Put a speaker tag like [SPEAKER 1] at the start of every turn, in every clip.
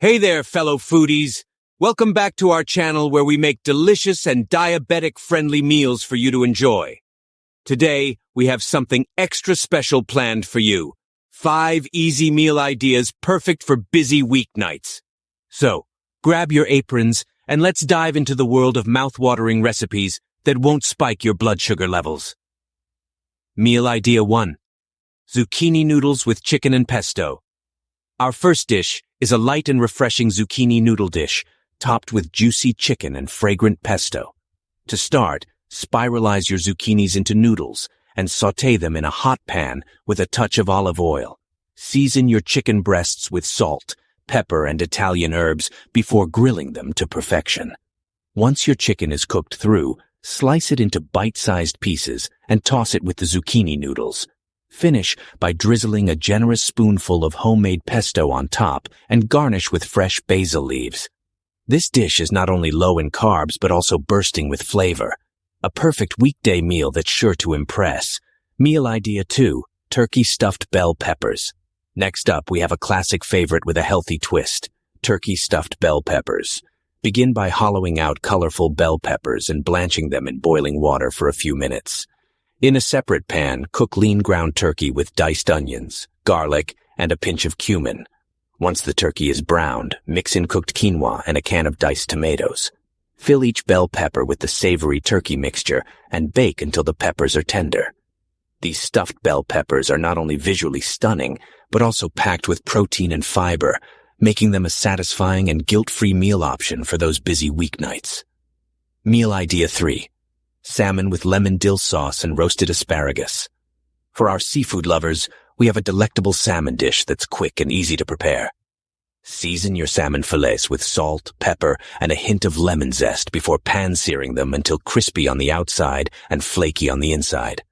[SPEAKER 1] Hey there, fellow foodies. Welcome back to our channel where we make delicious and diabetic-friendly meals for you to enjoy. Today, we have something extra special planned for you. 5 easy meal ideas perfect for busy weeknights. So, grab your aprons and let's dive into the world of mouthwatering recipes that won't spike your blood sugar levels. Meal Idea 1. Zucchini noodles with chicken and pesto. Our first dish is a light and refreshing zucchini noodle dish, topped with juicy chicken and fragrant pesto. To start, spiralize your zucchinis into noodles and sauté them in a hot pan with a touch of olive oil. Season your chicken breasts with salt, pepper, and Italian herbs before grilling them to perfection. Once your chicken is cooked through, slice it into bite-sized pieces and toss it with the zucchini noodles. Finish by drizzling a generous spoonful of homemade pesto on top and garnish with fresh basil leaves. This dish is not only low in carbs but also bursting with flavor. A perfect weekday meal that's sure to impress. Meal Idea 2. Turkey stuffed bell peppers. Next up, we have a classic favorite with a healthy twist. Turkey stuffed bell peppers. Begin by hollowing out colorful bell peppers and blanching them in boiling water for a few minutes. In a separate pan, cook lean ground turkey with diced onions, garlic, and a pinch of cumin. Once the turkey is browned, mix in cooked quinoa and a can of diced tomatoes. Fill each bell pepper with the savory turkey mixture and bake until the peppers are tender. These stuffed bell peppers are not only visually stunning, but also packed with protein and fiber, making them a satisfying and guilt-free meal option for those busy weeknights. Meal Idea 3. Salmon with lemon dill sauce and roasted asparagus. For our seafood lovers, we have a delectable salmon dish that's quick and easy to prepare. Season your salmon fillets with salt, pepper, and a hint of lemon zest before pan-searing them until crispy on the outside and flaky on the inside.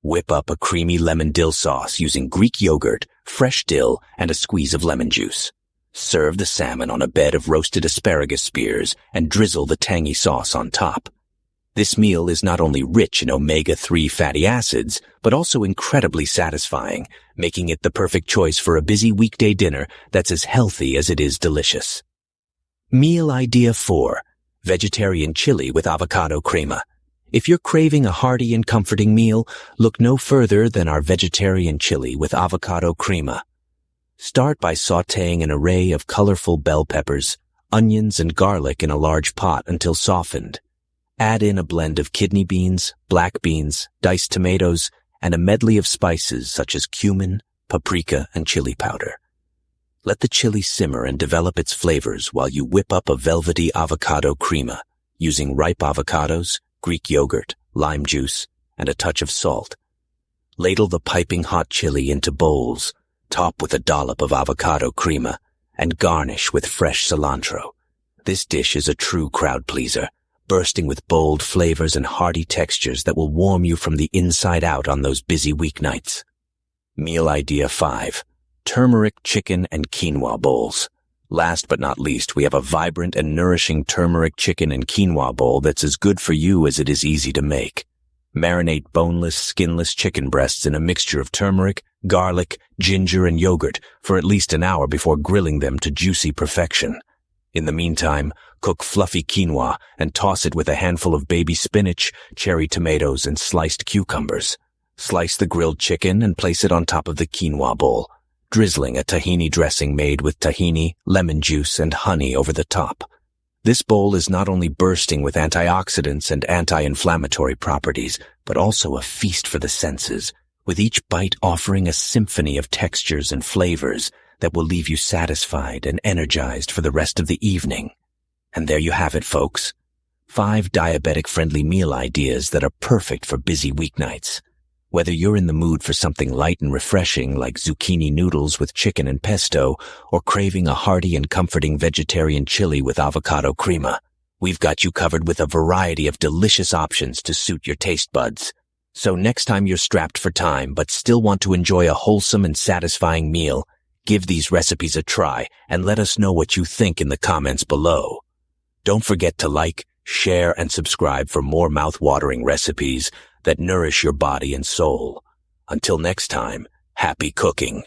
[SPEAKER 1] Whip up a creamy lemon dill sauce using Greek yogurt, fresh dill, and a squeeze of lemon juice. Serve the salmon on a bed of roasted asparagus spears and drizzle the tangy sauce on top. This meal is not only rich in omega-3 fatty acids, but also incredibly satisfying, making it the perfect choice for a busy weekday dinner that's as healthy as it is delicious. Meal Idea 4. Vegetarian chili with avocado crema. If you're craving a hearty and comforting meal, look no further than our vegetarian chili with avocado crema. Start by sautéing an array of colorful bell peppers, onions, and garlic in a large pot until softened. Add in a blend of kidney beans, black beans, diced tomatoes, and a medley of spices such as cumin, paprika, and chili powder. Let the chili simmer and develop its flavors while you whip up a velvety avocado crema using ripe avocados, Greek yogurt, lime juice, and a touch of salt. Ladle the piping hot chili into bowls, top with a dollop of avocado crema, and garnish with fresh cilantro. This dish is a true crowd pleaser, bursting with bold flavors and hearty textures that will warm you from the inside out on those busy weeknights. Meal Idea 5. Turmeric chicken and quinoa bowls. Last but not least, we have a vibrant and nourishing turmeric chicken and quinoa bowl that's as good for you as it is easy to make. Marinate boneless, skinless chicken breasts in a mixture of turmeric, garlic, ginger, and yogurt for at least an hour before grilling them to juicy perfection. In the meantime, cook fluffy quinoa and toss it with a handful of baby spinach, cherry tomatoes, and sliced cucumbers. Slice the grilled chicken and place it on top of the quinoa bowl, drizzling a tahini dressing made with tahini, lemon juice, and honey over the top. This bowl is not only bursting with antioxidants and anti-inflammatory properties, but also a feast for the senses, with each bite offering a symphony of textures and flavors that will leave you satisfied and energized for the rest of the evening. And there you have it, folks. 5 diabetic-friendly meal ideas that are perfect for busy weeknights. Whether you're in the mood for something light and refreshing like zucchini noodles with chicken and pesto, or craving a hearty and comforting vegetarian chili with avocado crema, we've got you covered with a variety of delicious options to suit your taste buds. So next time you're strapped for time but still want to enjoy a wholesome and satisfying meal, give these recipes a try and let us know what you think in the comments below. Don't forget to like, share, and subscribe for more mouth-watering recipes that nourish your body and soul. Until next time, happy cooking.